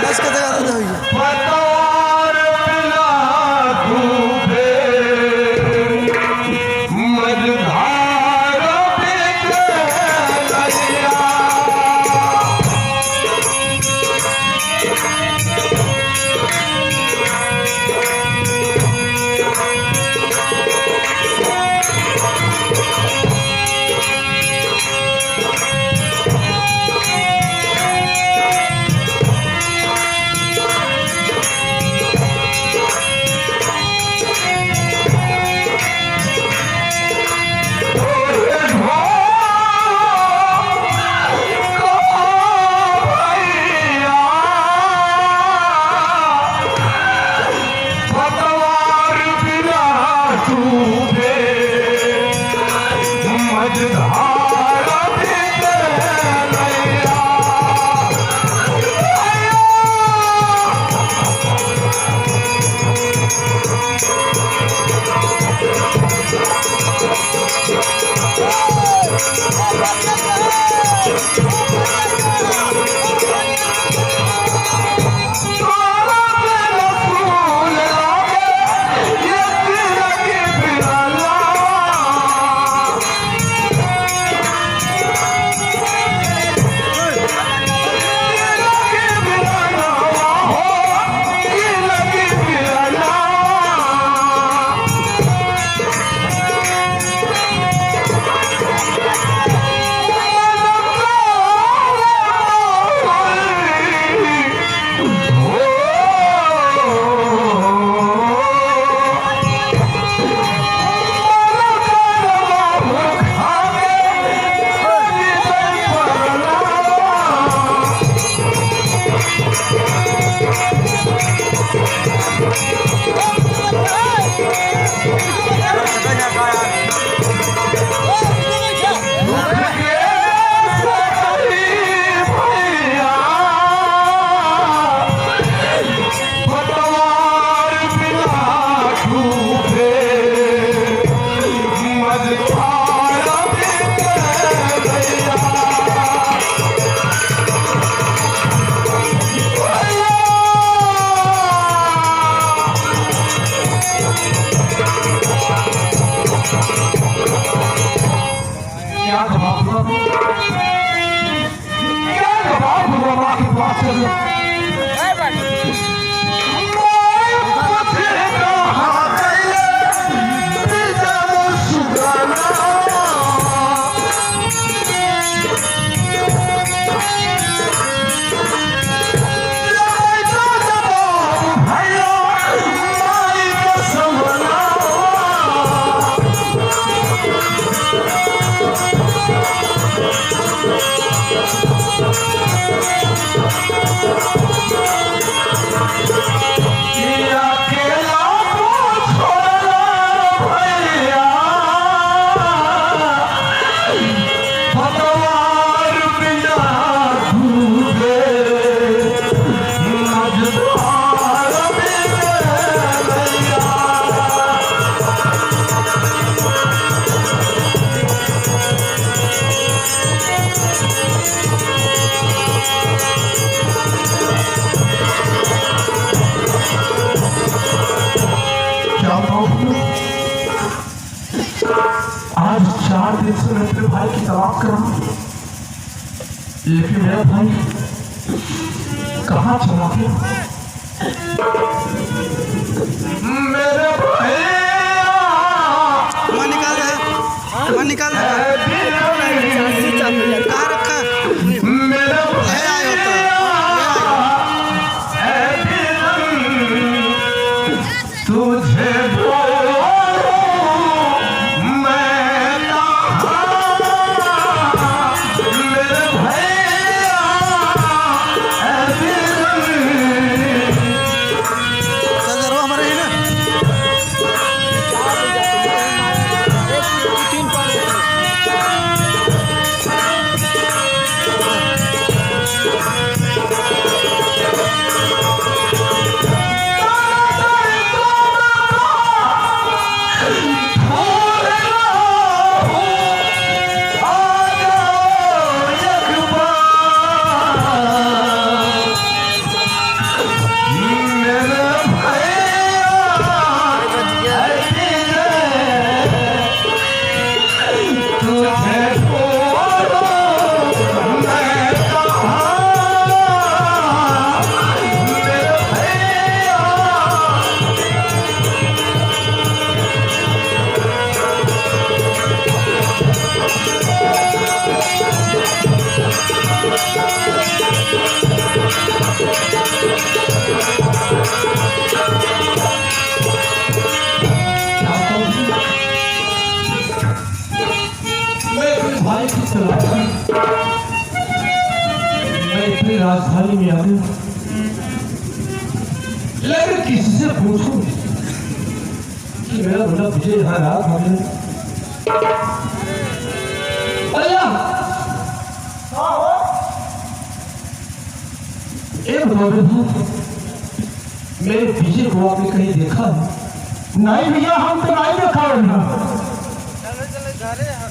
मेरे भाई की तलाश कर रहा हूं, लेकिन मेरा भाई कहाँ चला गया? मेरे भाई निकाल रहा है, निकाल रहा है, कहाँ रखा? मेरा ले आए हो तो तुझे राजधानी में आ गया, लेकिन किसी से पूछूं कि मेरा बड़ा विजय यहाँ रात हमें भैया एक मेरे विजय को आपने कहीं देखा है? नहीं भैया, हम तो नहीं देखा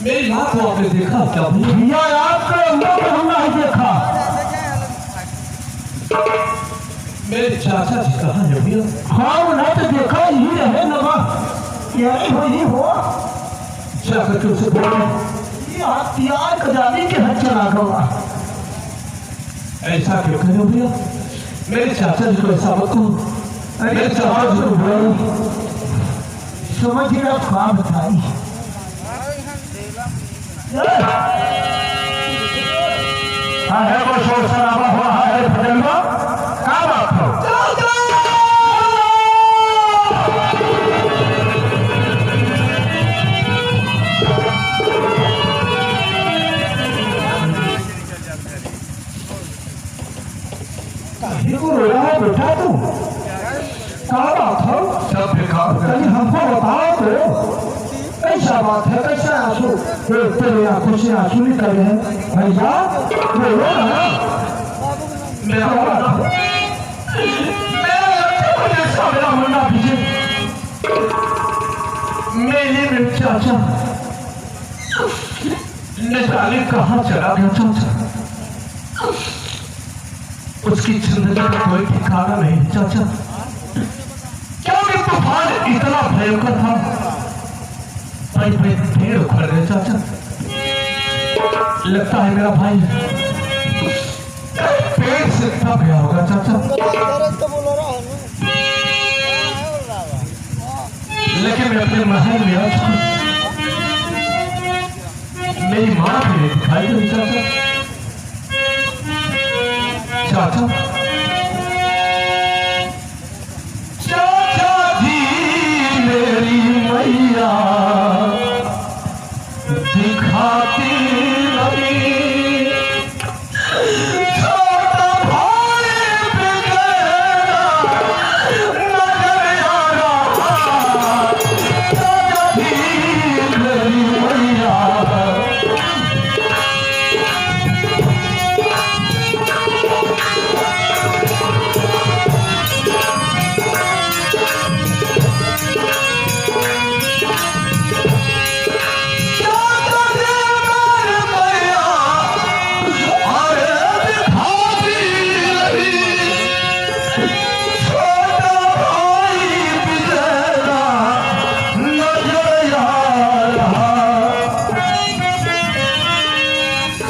मेरी माँ को आपने देखा क्या भैया? आपके अंदर को हम नहीं देखा। मेरे चाचा जी कहाँ है भैया? हाँ उन्हें तो देखा ही रहे नवा, यही हो जाकर के उसे बोले ये हथियार कजाली के हाथ चला गवा। ऐसा क्यों करो भैया? मेरे चाचा जी को ऐसा मत कहो। मेरे चाचा जी को बोलो समझ गया, क्या बताई हाँ है वो शोर शराबा हुआ है फजलवा, क्या बात हो? रोया है बेटा तू, क्या बात हो? सब बेकार, कहीं हमको बताओ तो कैसा बात है, कैसा आंसू तेरे आंखों से आंसू निकल रहे हैं भैया? बोलो ना मेरा मेरा मुन्ना पीछे मेरे चाचा निकाली कहाँ चला गया चाचा? उसकी जिंदगी में कोई ठिकाना नहीं चाचा। क्या ये तूफान इतना भयंकर था? भाई भाई पेड़ उखड़ गए चाचा। लगता है मेरा भाई पेड़ से थक गया होगा चाचा। लेकिन मैं अपने महल में आज मेरी माँ भी नहीं दिखाई दी चाचा। चाचा चाचा जी मेरी मैया दिखाती नहीं, छोटा भाई बिगड़ा नजर आ रहा। चाचा जी मेरी मैया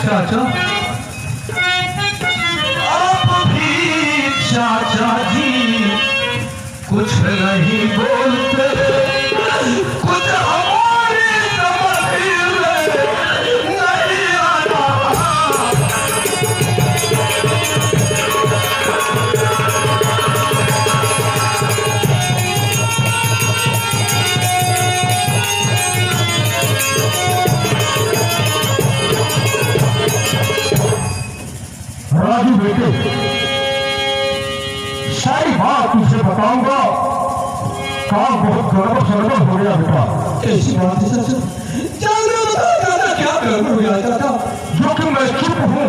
चाचा आप भी चाचा जी कुछ नहीं बोलते, कुछ हमारे समझ में नहीं आता। राजू बेटे सारी बात तुझे बताऊंगा, काम बहुत गड़बड़ सड़बड़ हो गया बेटा। कैसी बात है चाचा? जल्दी बताओ चाचा, क्या गड़बड़ हो गया चाचा? जो कि मैं चुप हूँ,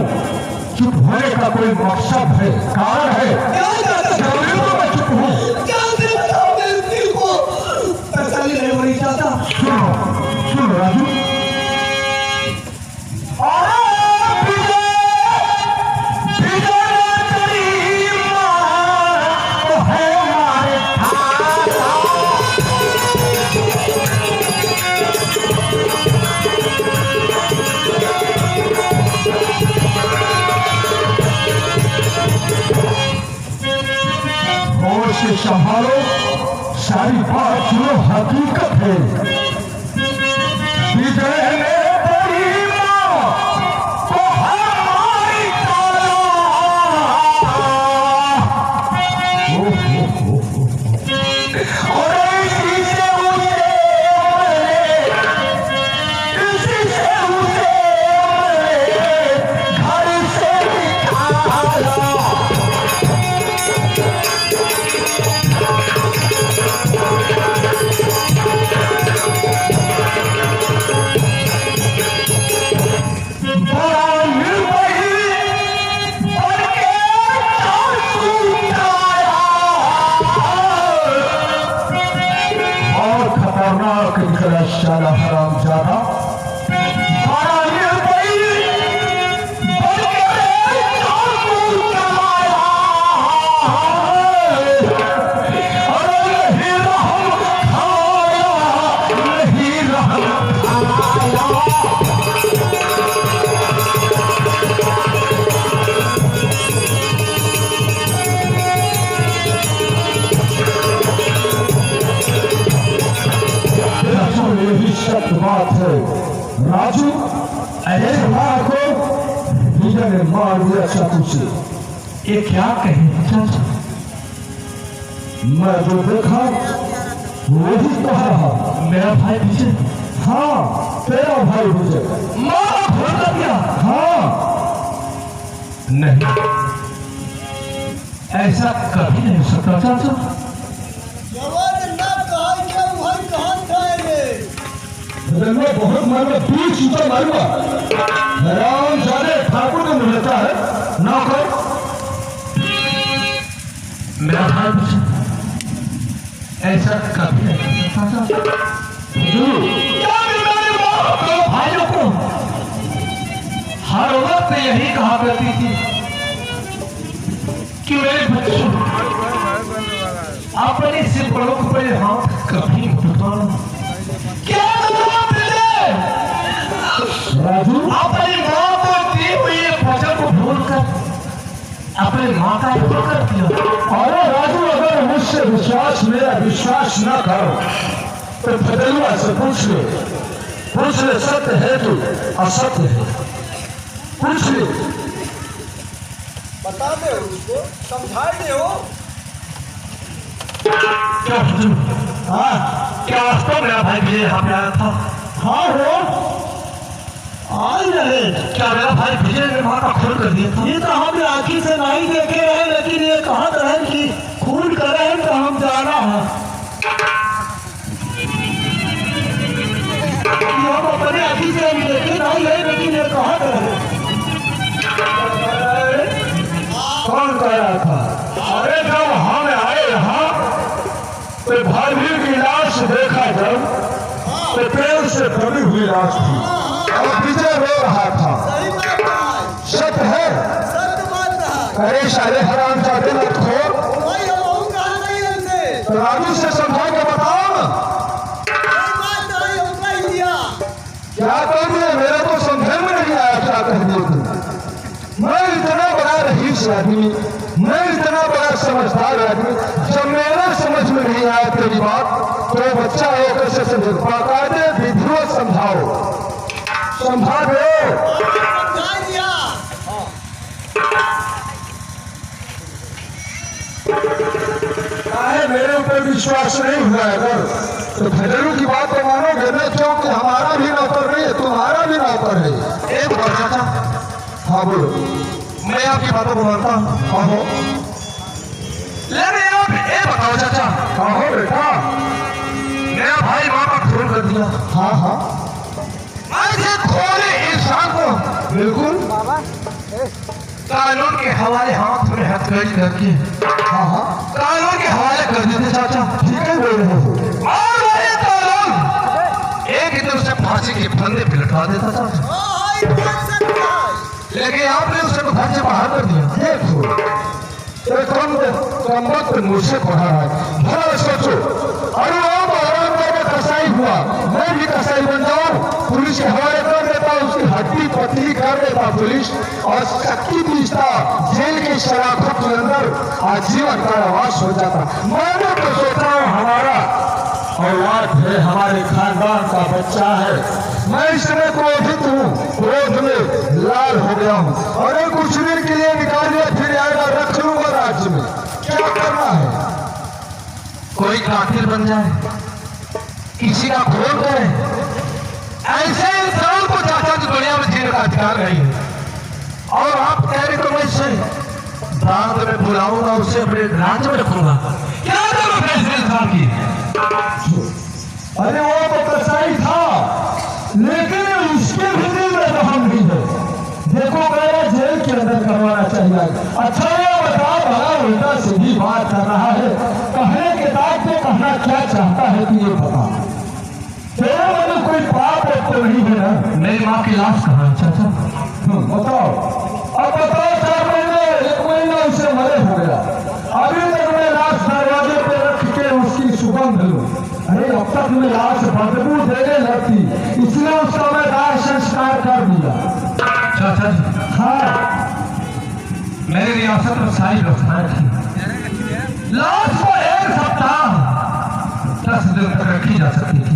चुप होने का कोई मकसद है, कारण है? क्या चाचा? जल्दी तो मैं चुप हूँ, जल्दी बताओ, मेरे दिल को तसल्ली नहीं हो रही चाचा। सुनो राजू, संभालो, सारी बात सुनो, हकीकत है। विजय ने बड़ी मां को हमारी और इसी से उसे घर से निकाला। साला हराम ज्यादा बात है राजू। अरे हमारा को हीरा ने मार दिया चाकू से। ये क्या कहे चाचा? मैं जो देखा वही कह रहा। मेरा भाई विजय? हाँ तेरा भाई विजय। मारा फोड़ कर दिया? हाँ। नहीं ऐसा कभी नहीं सकता चाचा। मैं बहुत मारूंगा, बीच ऊंचा मारूंगा। हराम जाने ठाकुर को मिलता है ना कर। मेरा भाई ऐसा कभी नहीं भाइयों को हर वक्त यही कहा करती थी कि मेरे बच्चों अपने सिर बड़ों पर हाथ कभी उठाना। क्या राजू अपनी माँ को दी हुई वचन को भूलकर अपने माँ का इज्जत कर दिया। अरे राजू अगर मुझसे मेरा विश्वास न करो तो फतेलुआ से पूछ ले सत्य है तो असत्य है। पूछ ले बता दे उसको, समझा दे हो। क्या हाँ क्या वास्तव मेरा भाई विजय यहाँ पे आया था? हाँ हो आज रहे। क्या मेरा भाई विजय ने माँ का खून कर दिया था? ये तो हमने आंखी से नहीं देखे हैं, लेकिन ये कहा रहे कि खून करे हैं तो हम जाना है। हम अपने आंखी से देखे नहीं है, लेकिन ये कहा रहे। कौन कह रहा था? अरे जब हम आए यहाँ तो भाभी की लाश देखा जब तो पेड़ से दबी हुई लाश थी और विजय रो रहा था। सत्य है? अरे सारे हराम जाते मत खो। तो राजू से समझा के बताओ ना। क्या कर दिया? मेरे को समझे में नहीं आया क्या कह दिया। मैं इतना बड़ा रईस आदमी, मैं इतना बड़ा समझदार आदमी, जब मेरा समझ में नहीं आया तेरी बात तो बच्चा है कैसे समझ? बाकायदे विधिवत समझाओ, समझा दो। मेरे ऊपर विश्वास नहीं हुआ अगर तो फतेलू की बात तो मानोगे ना, क्योंकि हमारा भी नौकर नहीं है, तुम्हारा भी नौकर है। एक बार चाचा। हाँ बोलो। मैं आपकी बातों को मानता हूँ। हाँ हो लेकिन आप ये बताओ चाचा। हाँ हो बेटा। मेरा भाई माँ का खून कर दिया। हाँ हाँ ऐसे थोड़े इंसान को बिल्कुल कानून के हवाले हाथ में हथकड़ी करके हाँ हाँ कानून के हवाले कर देते चाचा। ठीक है बोल रहे हो। और वही कानून एक ही तरफ से फांसी के फंदे पे लटका देता चाचा, लेकिन आपने उसे घर से बाहर कर दिया। देखो कम वक्त मुझसे पढ़ा रहा है। भला सोचो अरे आप आराम करके कसाई हुआ, मैं भी कसाई बन जाऊं, पुलिस के हवाले कर देता, उसकी हड्डी पतली कर देता पुलिस और शक्ति पीसता, जेल के सलाखों के अंदर आजीवन कारावास हो जाता। मैंने तो सोचा हमारा औलाद है, हमारे खानदान का बच्चा है, मैं इस समय क्रोधित हूँ, क्रोध में लाल हो गया हूँ। अरे कुछ दिन के लिए निकाल दिया, फिर आएगा रख लूंगा राज्य में। क्या करना है? कोई कातिल बन जाए, किसी का खून करे, ऐसे इंसान को चाचा की दुनिया में जीने का अधिकार नहीं है। और आप कह रहे तो मैं इसे बाद में बुलाऊंगा, उसे अपने राज्य में रखूंगा। क्या जरूरत है इस इंसान की? अरे वो तो कसाई था, लेकिन उसके भी दिल में रहम नहीं है। देखो मेरा जेल के अंदर करवाना चाहिए। अच्छा ये बता, बड़ा उल्टा सीधी बात कर रहा है, कहने के बाद में कहना क्या चाहता है कि ये बता। तेरे मन में कोई पाप तो नहीं है ना? मेरी माँ की लाश कहाँ है चाचा? बताओ। अब बताओ, 4 महीने 1 महीना उसे मरे हो गया, अभी तक मैं लाश दरवाजे पे रख के उसकी सुगंध लूं। अरे अब तक मैं लाश बदबू देने लगती, इसलिए उसका मैं दाह संस्कार कर दिया। चाचा जी, हाँ, मेरी रियासत में सारी व्यवस्थाएं थी। लाश को 1 सप्ताह 10 दिन तक रखी जा सकती थी।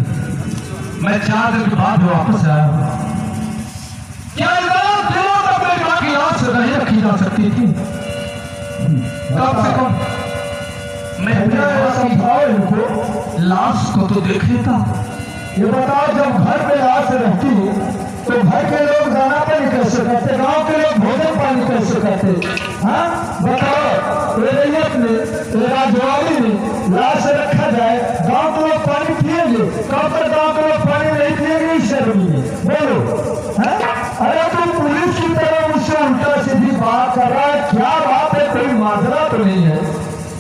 मैं 4 दिन के बाद वापस आया। क्या 10 दिनों तक मेरी माँ की लाश नहीं रखी जा सकती थी? कम से कम मैं समझाओ इनको, लाश को तो देख लेता। ये बताओ, जब घर पे लाश रहती तो घर के लोग दाना पानी कैसे करते, गांव के लोग भोजन पानी कैसे करते? हाँ बताओ, रैयत में, राजवाड़ी में लाश रखा जाए, गांव के लोग पानी पिएंगे? कब तक गांव के लोग पानी नहीं पिएंगे इस शर्मी में? बोलो। हाँ, अरे तुम पुलिस की तरह मुझसे उल्टा सीधी बात कर रहा है, क्या बात है? कोई माजरा तो नहीं है?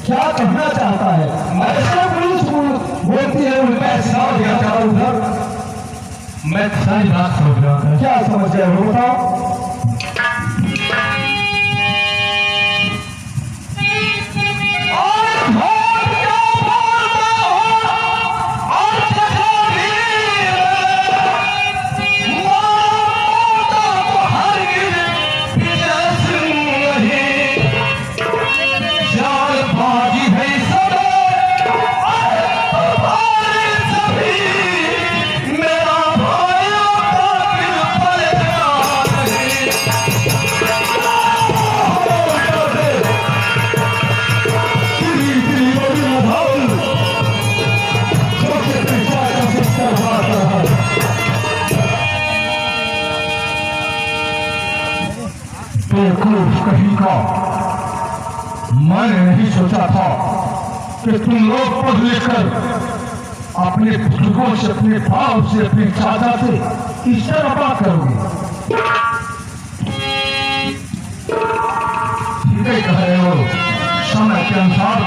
क्या कहना चाहता है? ऐसा पुलिस बोलती है उल्टा सीधा उधर। मैं सारी बात समझ रहा हूँ। क्या समझ रहे हो बताओ? कहीं का मैंने नहीं सोचा था कि तुम लोग पढ़ लिखकर अपने बुजुर्गों से, अपने भाव से, अपने चाचा से इस तरह बात करोगे। ठीक है कह रहे हो समय के अनुसार,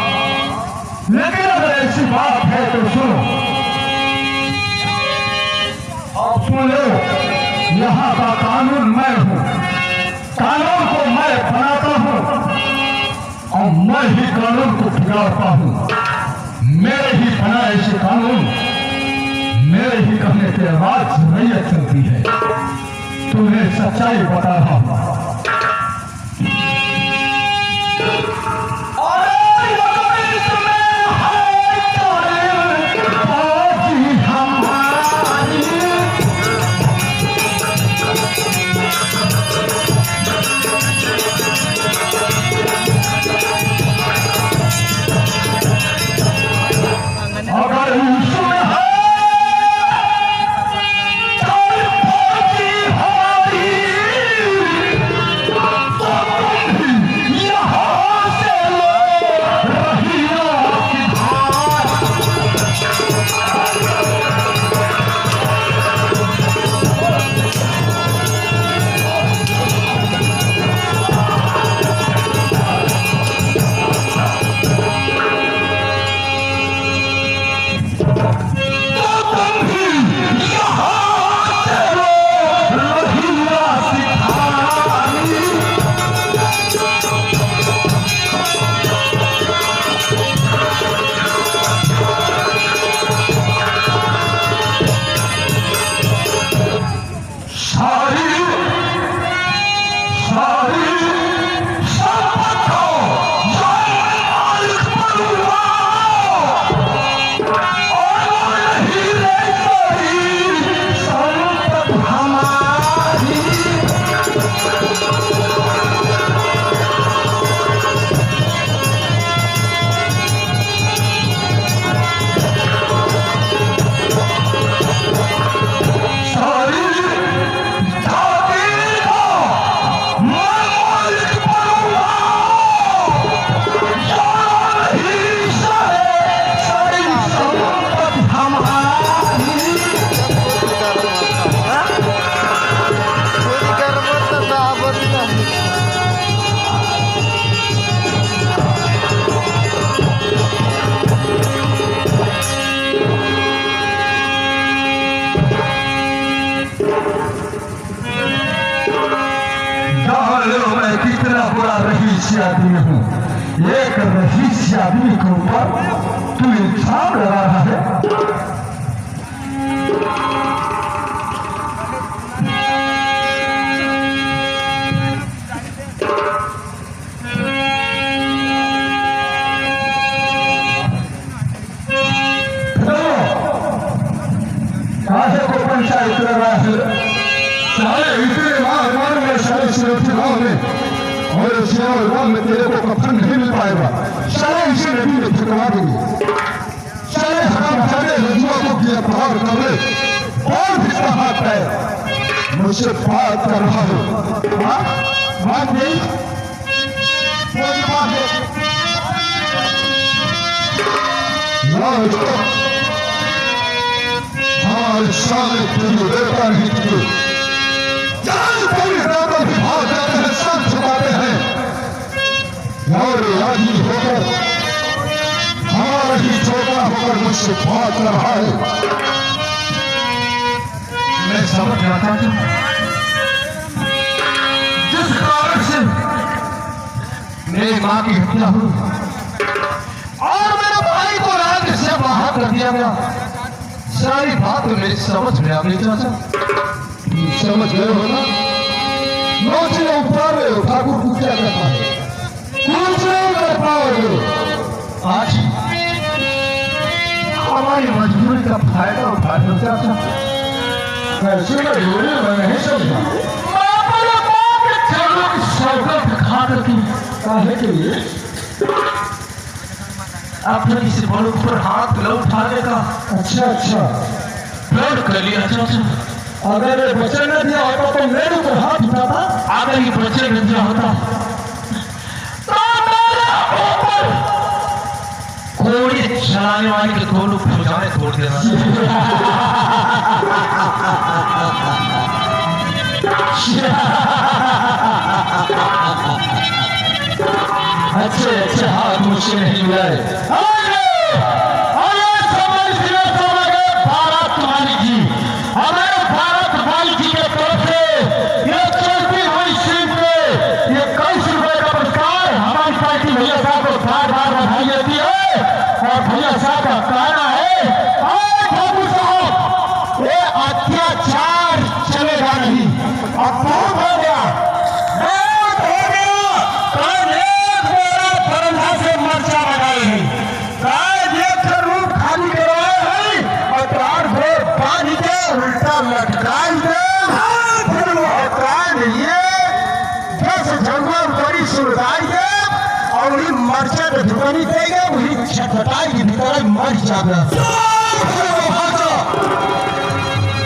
लेकिन अगर ऐसी बात है तो सुनो। अब सुन लो, यहाँ का कानून मैं हूँ, कानून को मैं बनाता हूँ और मैं ही कानून को बिगाड़ता हूँ। मेरे ही बनाए से कानून, मेरे ही कहने के आवाज रैयत चलती है। तुम्हें सच्चाई बता रहा हूँ। एक रईस आदमी के ऊपर तू इल्जाम लगा रहा है। पंचायत लगा है सारे इतने मार में सारे सुरक्षाओं में और इस गांव में तेरे को कफन नहीं मिल पाएगा। सारे इसे नदी में फेंकवा देंगे। सारे हराम सारे रजुआ को किया प्रहार करे और भी हाथ है मुझसे बात कर रहा हूँ। बात नहीं कोई बात नहीं हमारे सामने तेरी बेटा नहीं थी जान तेरी बेटा भी भाग जाते हैं सब छुपाते हैं और राजी होकर हमारा ही छोटा होकर मुझसे बात कर रहा है। मैं समझ जाता हूँ जिस कारण से मेरी माँ की हत्या हुई और मेरे भाई को राज्य से बाहर कर दिया गया। सारी बात मेरी समझ में आ गई चाचा। समझ गए हो ना? नौचे ऊपर ठाकुर को क्या करता है कुछ नहीं कर पाओगे। आज हमारी मजबूरी का फायदा उठा लो चाचा। कैसे मैं नहीं समझा शौकत खा करके काहे के लिए आपने किसी बड़ों पर हाथ न उठाने का अच्छा प्रण कर लिया चाचा। अगर ये बच्चे न दिया होता तो मेरे ऊपर हाथ उठाता। अगर ये बच्चे न दिया होता तो मेरे ऊपर घोड़े चलाने वाले के दोनों भुजाएं तोड़ देना। अच्छे हाथ मुझसे नहीं मिलाए। भारत माली जी हमारे भारत माली जी के तरफ से ये चलती हुई सीट पे ये कई रुपए का पुरस्कार हमारी पार्टी भैया साहब को बार बार बधाई देती है। और भैया साहब का कहना है ठाकुर साहब ये अत्याचार चलेगा नहीं। अब बहुत हो गया ढुकनी देगा वही छटपटाई की भीतर मर जाना।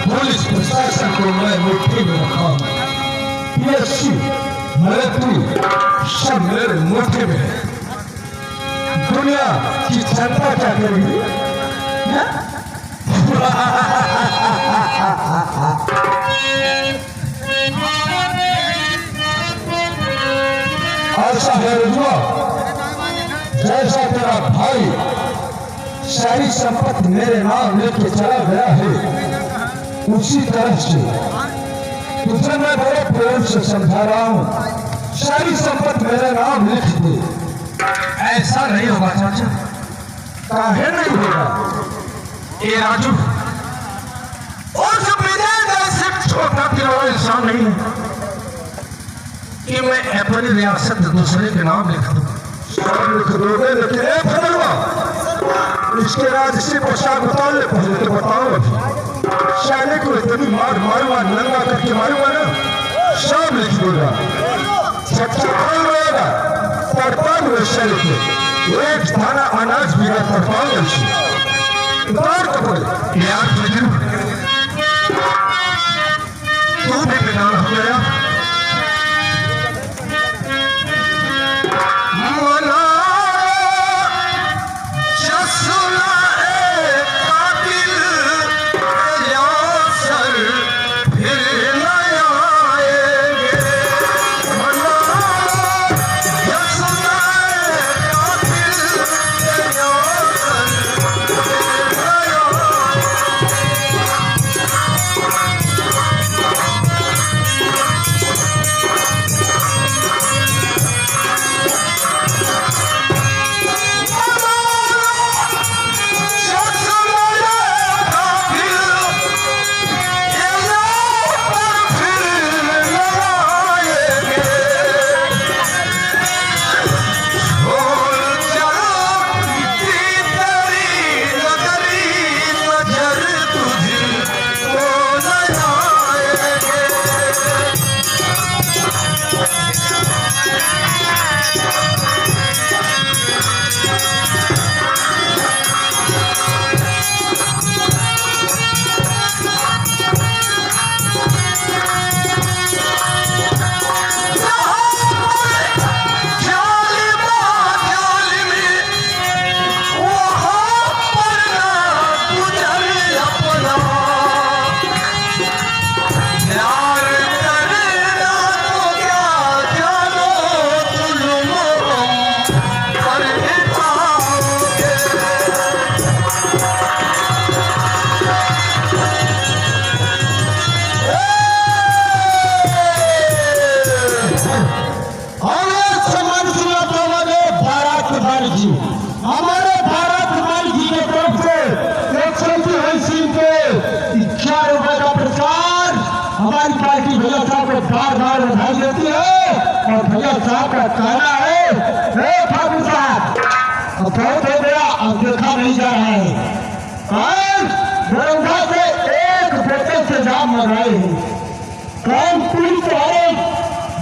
पुलिस प्रशासन को मैं मुट्ठी में रखा हूँ। पीएससी मिलिट्री सब मेरे मुट्ठी में है। दुनिया की जनता क्या करेगी? ऐसा है रजुआ जैसा तेरा भाई सारी संपत्ति मेरे नाम लेके चला गया है उसी तरह से तुझे मैं बड़े प्रेम से समझा रहा हूँ सारी संपत्ति मेरे नाम लिख दे। ऐसा नहीं होगा चाचा। काहे नहीं होगा? ये राजू और सब सिर्फ छोटा गिरा इंसान नहीं है कि मैं अपनी रियासत दूसरे के नाम लिख दूँ। लिख दोगे लेकिन एक फलवा इसके राज से पोशाक बता ले पहले तो बताओ शायद को इतनी मारूंगा नंगा करके मारूंगा ना सब लिख दूंगा। रहेगा तड़पान हुए शरीर को एक दाना अनाज भी ना तड़पाओ उतार कपड़े याद बजू तू भी बेकार हो गया। प्रधान जी, हमारे भारत माई जी के तरफ से 180 हैसियत के 51 रुपए का प्रचार हमारी पार्टी भैया साहब को बार बार बधाई देती है। और भैया साहब का कहना है ठाकुर साहब अब बहुत हो गया, अब देखा नहीं जा रहा है। दरौंधा से एक बोतल से जाम मंगाए हैं, कौन पुलिस वाले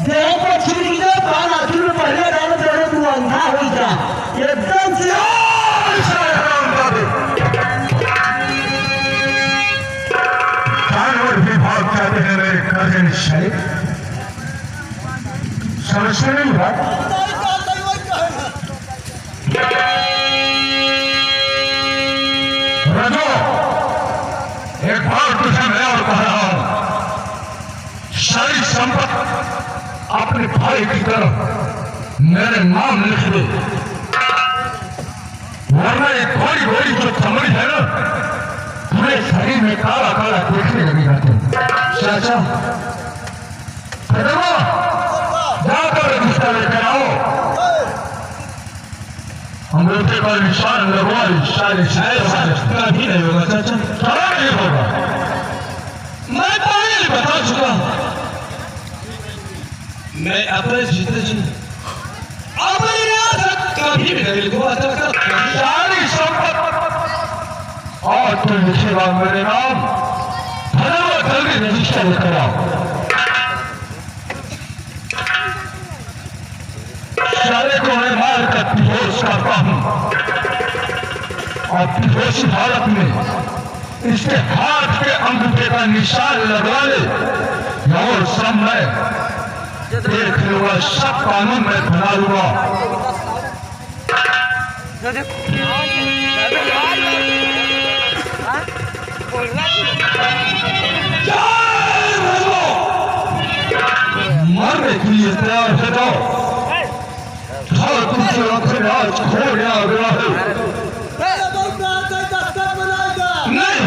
देह पर छिड़क दे पान आखिर में पहले डाल दे तू अंधा हो जा एकदम से जानवर विभाग कहते हैं मेरे कजिन शेख, समझते नहीं बात। रजो एक बार तुझे मैं और कह रहा हूं, सारी संपत्ति अपने भाई की तरफ मेरे नाम लिख दे, वरना ये थोड़ी थोड़ी जो चमड़ी है ना पूरे शरीर में काला काला देखने लगेगा तुम। चाचा जाकर रजिस्टर लेकर आओ, अंग्रेजी का निशान लगवा, कभी नहीं होगा चाचा, खड़ा नहीं होगा। मैं पहले बता चुका हूं, मैं अपने जीते जी अपने कभी भी नहीं लिखवा सकता। सारी संपत्ति और तुम लिखेगा मेरे नाम, धन्यवाद, जल्दी रजिस्टर लेकर आओ। सारे को मैं मार कर बेहोश करता हूं और बेहोशी हालत में इसके हाथ के अंगूठे का निशान लगवा ले और सब मैं देख लूंगा, सब कानून में बना लूंगा। मरने के लिए तैयार हो जाओ, तुमसे आखिर आज खोया गया है। नहीं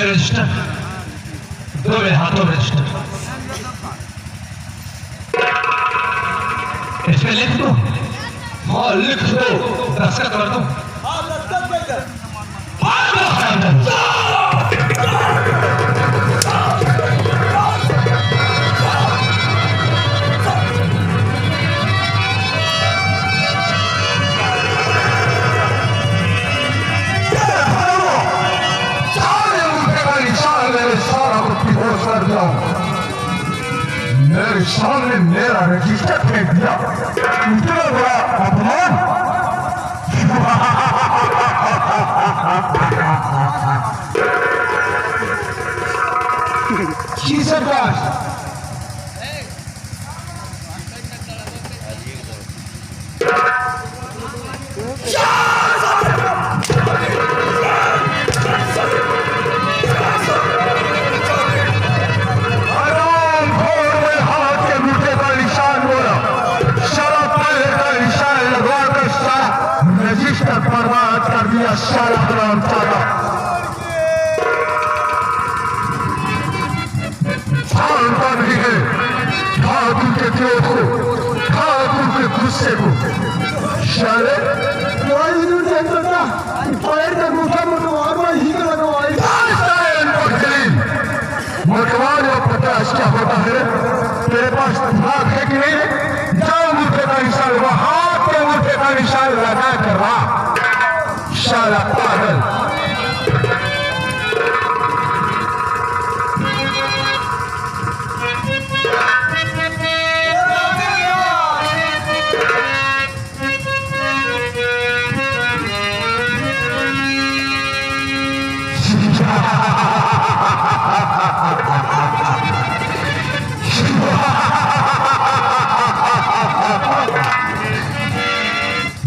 रजिस्टर दो मेरे हाथों में रजिस्टर, इसमें लिख दो। हाँ लिख दो, दस्तखत कर दो। मेरे सामने मेरा रजिस्टर फेंक दिया, इतना बड़ा अपमान। बर्बाद कर दिया सारा ग्राम चाटा। जानता नहीं है ठाकुर के क्रोध को, ठाकुर के गुस्से को। शाले पैर का गुस्सा मोटवाल और पचास क्या होता है, तेरे पास दिमाग है कि नहीं? जाओ मुझे का निशान लगा, हाथ के मुझे का निशान लगा कर रहा शाला पागल।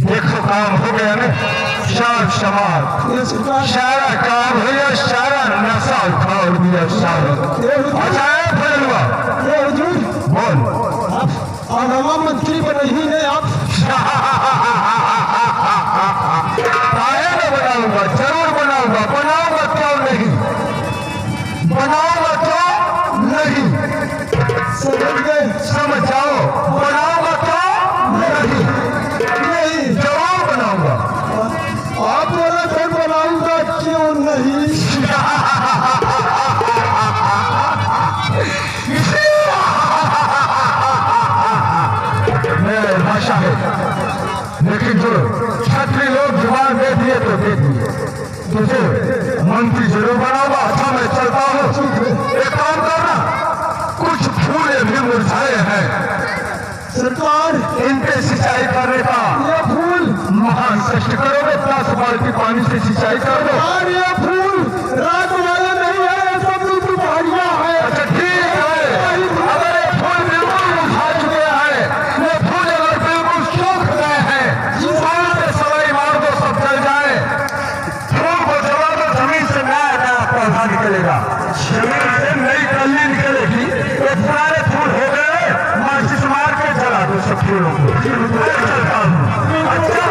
देखो काम हो गया ना, शार समाज सारा काम हो गया, सारा नशा उठाड़ दिया सारा। अच्छा है फैलवा बोल, और हवा मंत्री बने ही नहीं आप। काहे ना बनाऊंगा, जरूर बनाऊंगा, बनाऊंगा क्यों नहीं, बनाऊंगा क्यों नहीं, समझ गए? समझ जाओ, बनाऊंगा क्यों तुझे छत्री लोग जुबान दे दिए तो दे दिए, तुझे मंत्री जरूर बनाऊंगा। अच्छा मैं चलता हूँ, एक काम करना, कुछ फूल भी मुरझाए हैं सरकार, इन पे सिंचाई करने का। ये फूल महान कष्ट करोगे, 10 बाल्टी पानी से सिंचाई कर दो। और ये फूल रात वाला नहीं है, ये सब दुपहरिया है। अच्छा ठीक है, अगर ये फूल बिल्कुल मुरझा चुके हैं, ये फूल अगर बिल्कुल सूख गए हैं, फूल पे सवारी मार दो, सब जल जाए। फूल को जला दो, जमीन से नया नया पौधा निकलेगा, जमीन से नई कली निकलेगी। ये पुराने फूल हो गए, माचिस मार के जला दो सब फूलों को। मैं चलता हूँ। अच्छा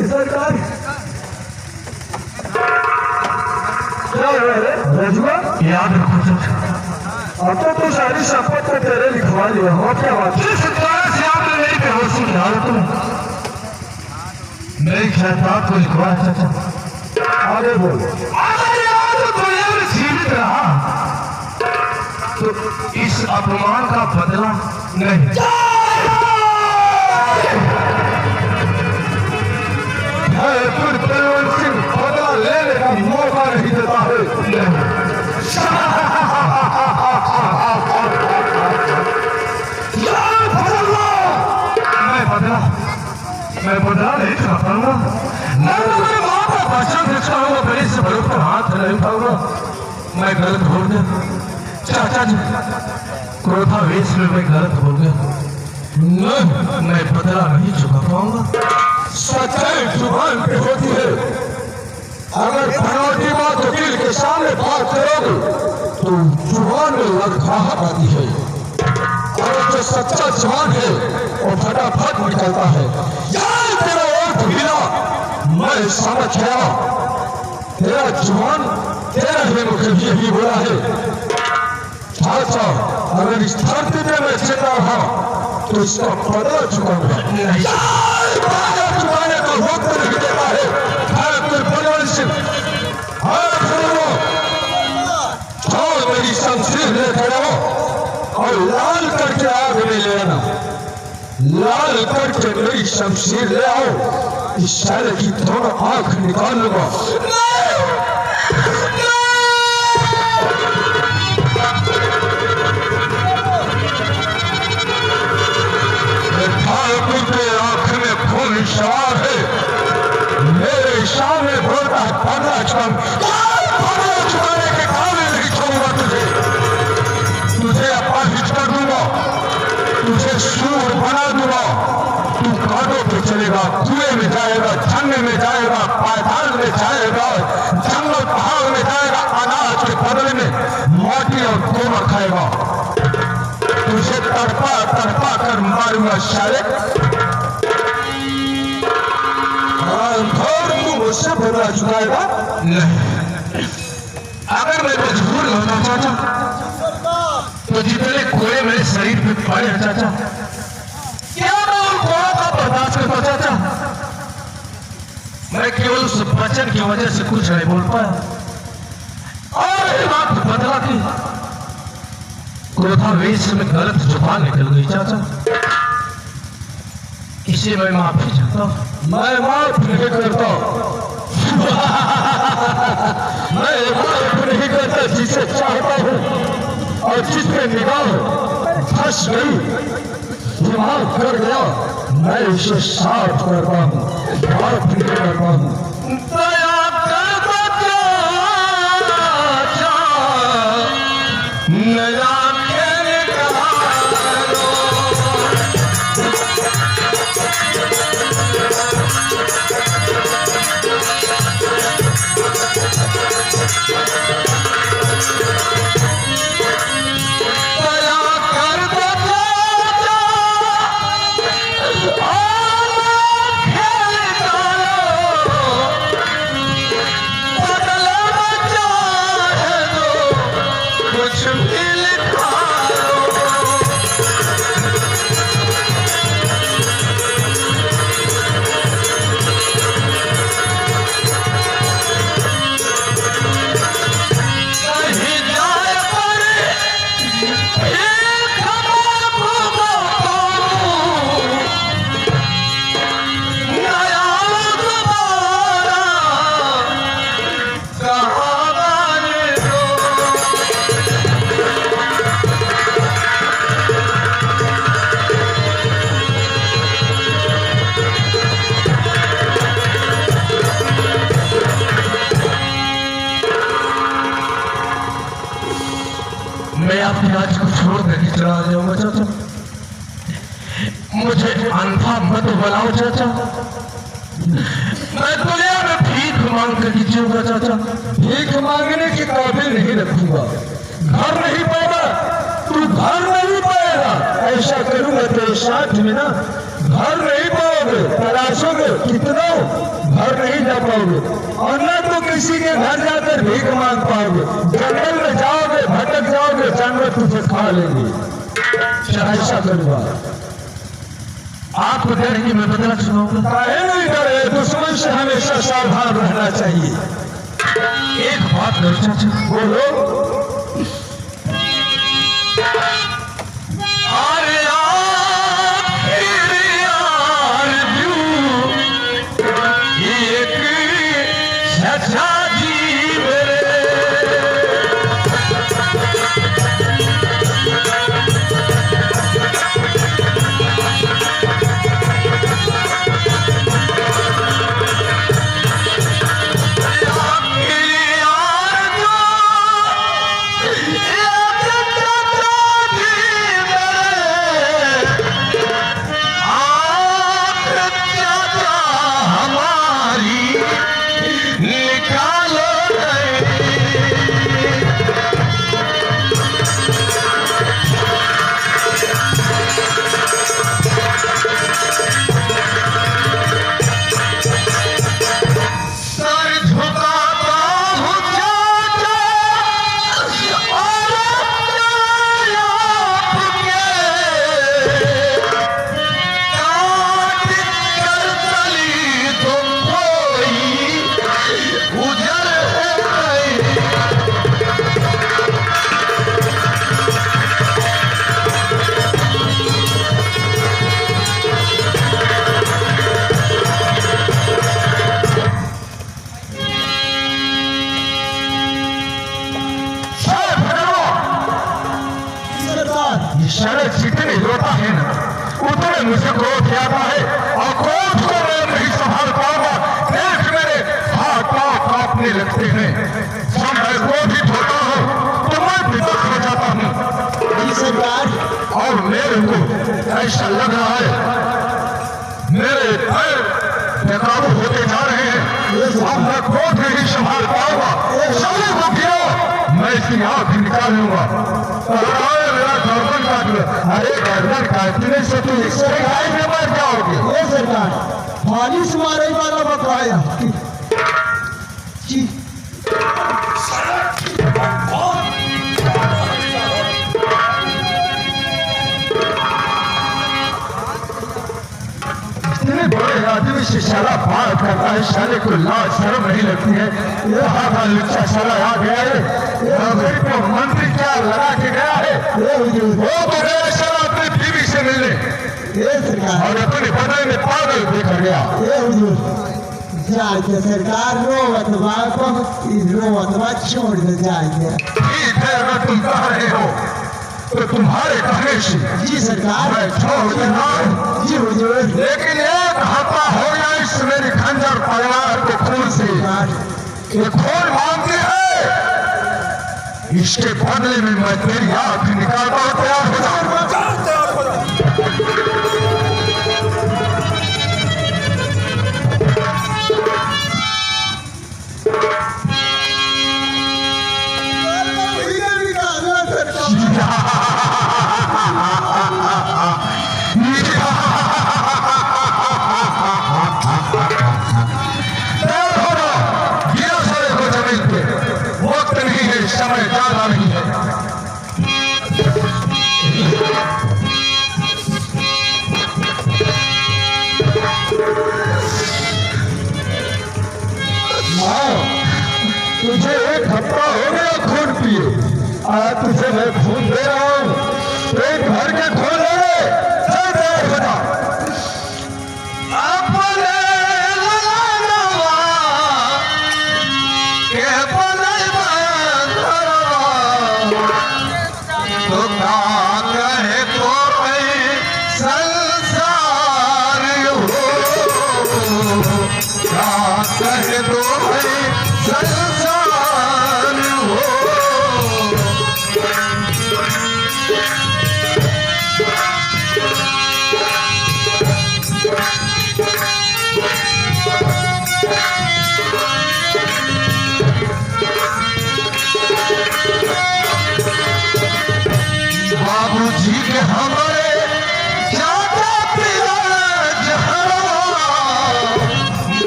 सरकार, याद रखो अब तो सारी शपथ तो तेरे लिखवा लिया हो। क्या बात है? नहीं बेहोशी डाल तुम मेरी खैरबात को लिखवा। चाचा आगे बोल। अगर यार दुनिया में जीवित रहा तो इस अपमान का बदला नहीं। बलवंत सिंह बदला लेने का मौका नहीं देता है। मैं बदला नहीं चाहूंगा, मैं मेरे माँ का वचन देता हूँ, मेरे से बड़ों पर हाथ नहीं उठाऊंगा। मैं गलत हो गया चाचा जी, क्रोधावेश में मैं गलत हो गया। नहीं, मैं बदला नहीं चुका पाऊंगा। सच्चाई जुबान पे होती है, अगर बनौटी बात वकील के सामने बात करोगे तो जुबान में लड़खड़ाहट आती है, और जो सच्चा जुबान है वो फटाफट निकलता है। यार तेरा और ढीला, मैं समझ गया, तेरा जुबान तेरा ही मुखर्जी ही बोला है। चाचा, अगर इस धरती पे मैं जिंदा रहा तो इसका बदला चुकाऊंगा। चुकाने का वक्त नहीं देता है। बलवंत सिंह, मेरी शमशीर लेकर आओ और लाल करके आग में ले आना। लाल करके मेरी शमशीर ले आओ, इस साले की दोनों आंख निकाल लूंगा। आंख में खून सवार है, मेरे सामने बोलता है पगला चुकाने के काबिल नहीं छोड़ूंगा तुझे। तुझे अपराधित कर दूंगा, तुझे सूर बना दूंगा। तू कांटों पे चलेगा, कुएं में जाएगा, झरने में जाएगा, पाताल में जाएगा, जंगल पहाड़ में जाएगा, अनाज के बदले में माटी और गोबर खाएगा। तुझे तड़पा तड़पा कर मारूंगा साले। तू मुझसे बदला चुकाएगा? नहीं, अगर मैं मजबूर होता चाचा तो जितने कोड़े मेरे शरीर पे पड़े हैं चाचा, क्या मैं उन कोड़ों का बर्दाश्त करता चाचा? मैं केवल उस वचन की वजह से कुछ नहीं बोल पाया और बात बदला की क्रोधावेश में गलत जुबान निकल गई चाचा। इसे मैं माफी चाहता हूँ। मैं माफ नहीं करता, मैं माफ नहीं करता जिसे चाहता हूँ और जिस पे निगाह फंस गई, ये माफ कर गया, मैं इसे साफ करता हूँ, माफ नहीं करता हूँ। दया कर नया Oh, चला जाऊंगा चाचा। मुझे अंधा मत बनाओ चाचा। मैं दुनिया में भीख मांग कर जीऊंगा चाचा। भीख मांगने के काबिल नहीं रखूंगा। घर नहीं पाएगा, तू घर नहीं पाएगा। ऐसा करूंगा तेरे साथ में ना, घर नहीं पाओगे, तलाशोगे कितना घर नहीं जा पाओगे, और ना तो किसी के घर जाकर भीख मांग पाओगे। जंगल में जाओगे, भटक जाओगे, जानवर तुझे खा लेंगे। ऐसा करूंगा। आपको डर कि मैं बदला चुनाऊंगा? काहे नहीं डरे? दुश्मन से हमेशा सावधान रहना चाहिए। एक बात नहीं चाचा, बोलो। शरद जितनी रोता है ना, उतने मुझे क्रोध आता है, और क्रोध को मैं नहीं संभाल पाऊंगा। देख मेरे हाथ पांव कांपने लगते हैं। जब मैं क्रोधित होता हूँ तो मैं विवश हो जाता हूँ सरकार। और मेरे को ऐसा लग रहा है मेरे पैर बेकाबू होते जा रहे हैं। अब मैं क्रोध नहीं संभाल पाऊंगा। सभी को गिरो, मैं इसकी आंख निकालूंगा। मेरा गर्दन काट लो। अरे गर्दन काटने से तो इससे गाय में मर जाओगे। ये सरकार फालिश मारे वाला बकवाया जी। इतने बड़े आदमी से साला बात करता है, साले को लाज शर्म नहीं लगती है। ये लुच्चा साला आ गया है, नौकरी को मंत्री क्या लगा के गया है। वो तो गया साला अपनी बीवी से मिलने, और अपने बदले में पागल देकर गया। जाके सरकार रोवतवा छोड़ दे जाएंगे। ठीक है, अगर तुम कह रहे हो तो तुम्हारे कहने से जी सरकार मैं छोड़ देता हूँ। जी हुजूर। लेकिन एक हफ्ता हो गया इस मेरे खंजर परिवार के खून से ये खून मांगते हैं। इसके बदले में मैं तेरी आंख निकालता हूँ। तैयार हो जाओ। समय ज्यादा नहीं है। तुझे एक हफ्ता हो गया खून पिए, आज तुझे मैं खून दे रहा हूं। पेट भर के खून ले, चल तैयार हो जा। बाबूजी के हमारे ज्यादा प्यार जहरा,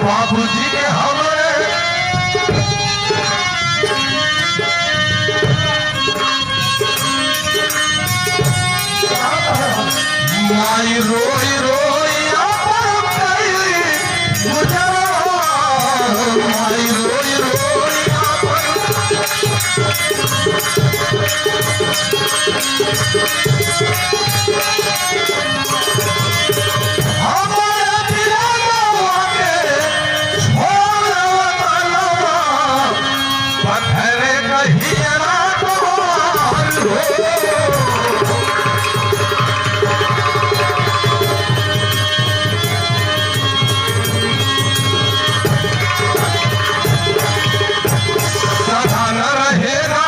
बाबूजी के हमारे माई रोई रोई अपन कई गुजरा, माई रोई रोई हमारे पियानवा के छोड़ वतनवा, पत्थरे कहियरा तोहार हो। सदा न रहेगा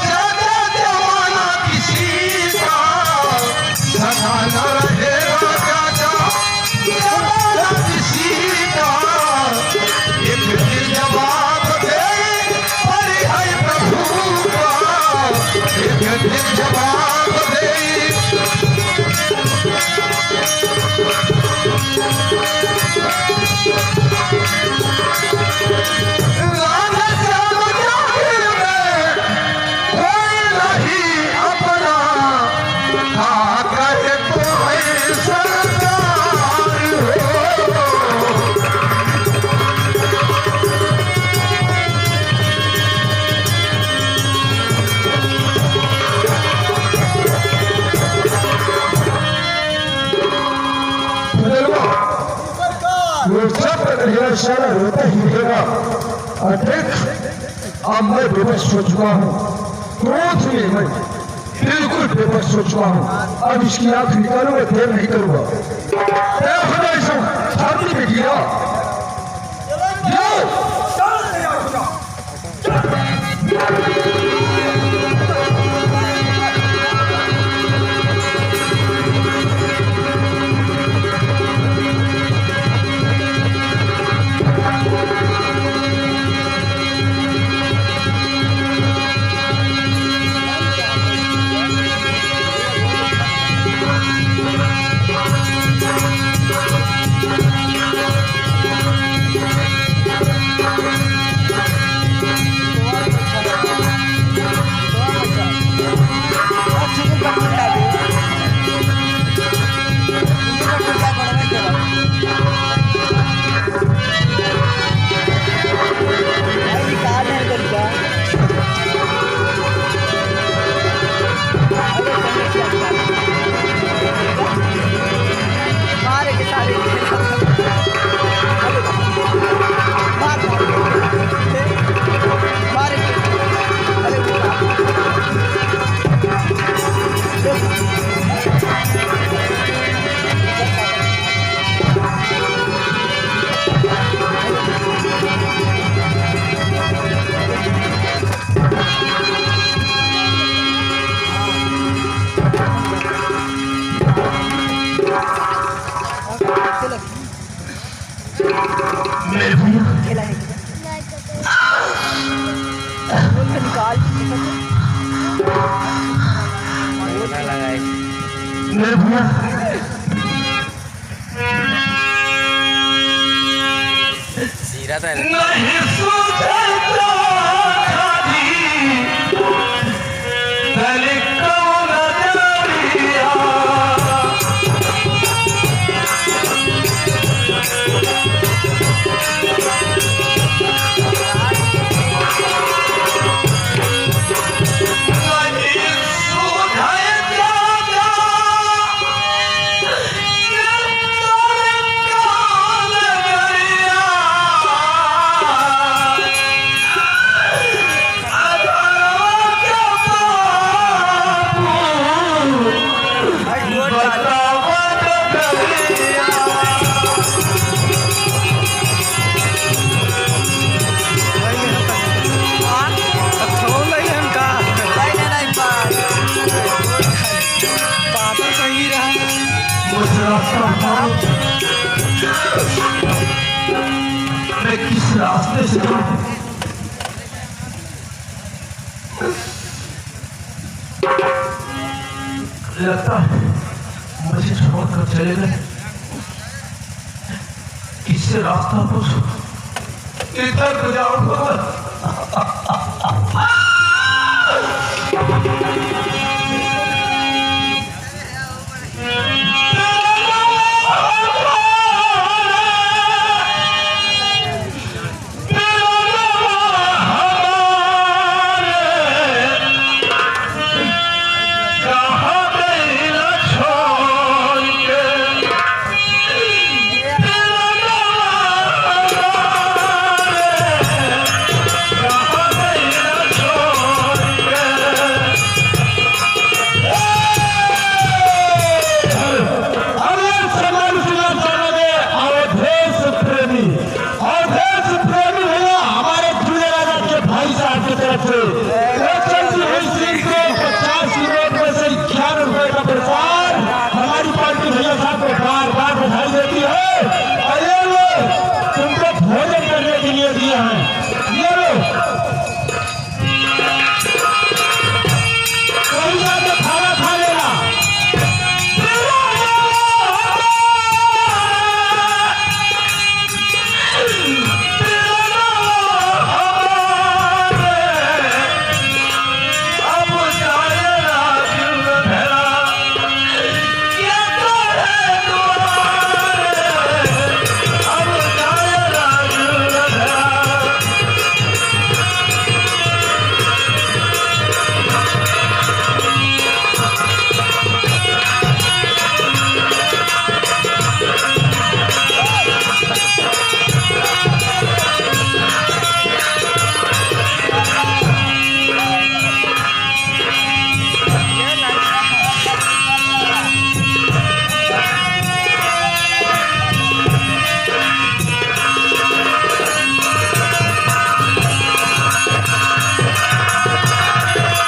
ज्यादा जमाना किसी का, सदा न रहेगा ज्यादा जमाना किसी का। एक दिन जवाब दे पड़ी है प्रभु का, एक दिन जवाब दे। राधे श्याम जाहिर में कोई नहीं अपना, कहा कहे कोई सरदार हो। वो सब अगला सारा होता ही रहेगा। और देख, अब मैं बेबस हो चुका हूँ, क्रोध में मैं बिल्कुल बेबस हो चुका हूँ। अब इसकी आंख निकालूंगा, देर नहीं करूंगा। छाती में गिरा मेरे भैया सीरा था नहीं सूझता खाली दलित कौन दरिया मैं किस रास्ते से जाऊं? लगता है मुझे छोड़कर चले गए। इससे रास्ता पूछो, इधर को जाओ।